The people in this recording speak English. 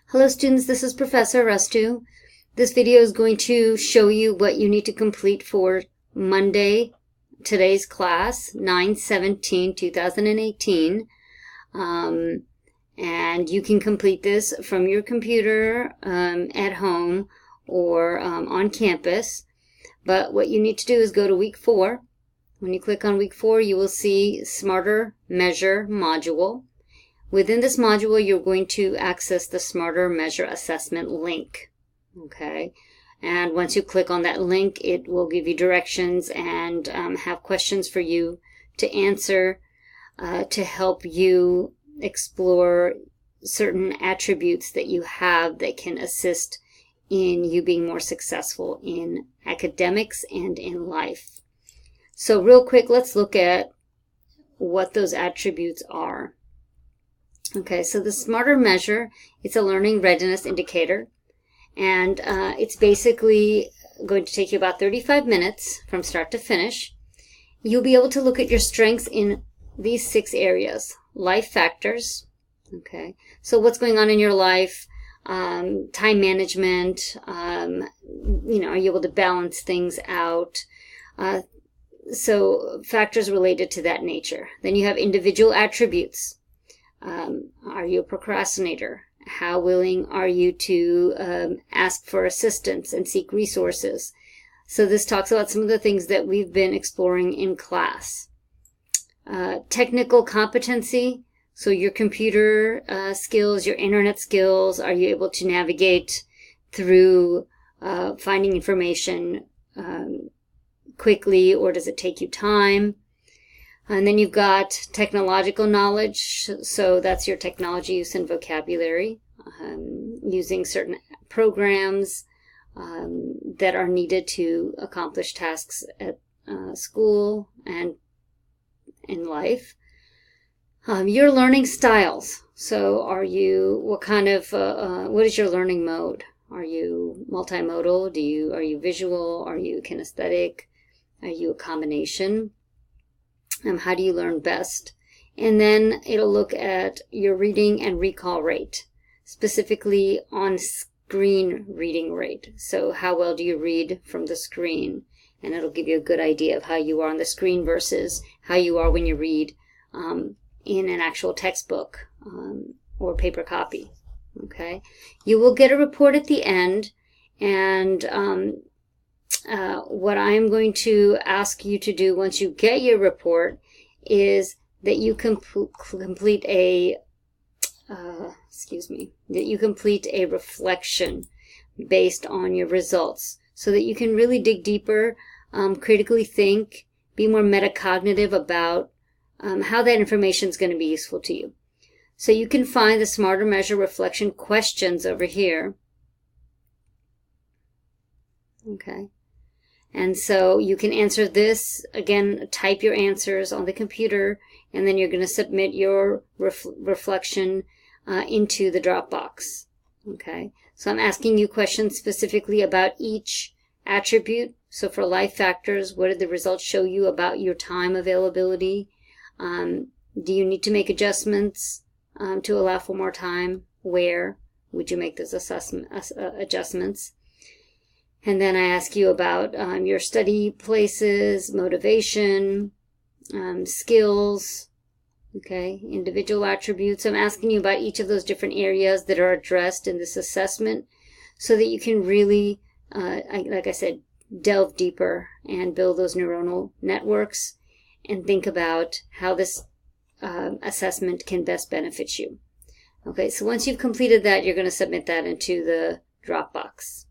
Hello students, this is Professor Rastu. This video is going to show you what you need to complete for Monday, today's class, 9/17/2018. And you can complete this from your computer at home or on campus. But what you need to do is go to week 4. When you click on week 4, you will see Smarter Measure module. Within this module, you're going to access the Smarter Measure Assessment link, okay? And once you click on that link, it will give you directions and have questions for you to answer to help you explore certain attributes that you have that can assist in you being more successful in academics and in life. So real quick, let's look at what those attributes are. Okay, so the Smarter Measure, it's a learning readiness indicator, and it's basically going to take you about 35 minutes from start to finish. You'll be able to look at your strengths in these 6 areas. Life factors, okay, so what's going on in your life, time management, are you able to balance things out? So factors related to that nature. Then you have individual attributes. Are you a procrastinator? How willing are you to ask for assistance and seek resources? So this talks about some of the things that we've been exploring in class. Technical competency, so your computer skills, your internet skills, are you able to navigate through finding information quickly, or does it take you time? And then you've got technological knowledge, so that's your technology use and vocabulary, using certain programs that are needed to accomplish tasks at school and in life. Your learning styles, so what is your learning mode? Are you multimodal? Are you visual? Are you kinesthetic? Are you a combination? How do you learn best? And then it'll look at your reading and recall rate, specifically on screen reading rate. So how well do you read from the screen? And it'll give you a good idea of how you are on the screen versus how you are when you read in an actual textbook or paper copy. Okay. You will get a report at the end, and what I'm going to ask you to do once you get your report is that you complete a reflection based on your results, so that you can really dig deeper, critically think, be more metacognitive about how that information is going to be useful to you. So you can find the Smarter Measure reflection questions over here. Okay. And so you can answer this, again, type your answers on the computer, and then you're going to submit your reflection into the Dropbox. Okay, so I'm asking you questions specifically about each attribute. So for life factors, what did the results show you about your time availability? Do you need to make adjustments to allow for more time? Where would you make those adjustments? And then I ask you about your study places, motivation, skills, okay, individual attributes. I'm asking you about each of those different areas that are addressed in this assessment, so that you can really, like I said, delve deeper and build those neuronal networks and think about how this assessment can best benefit you. Okay, so once you've completed that, you're going to submit that into the Dropbox.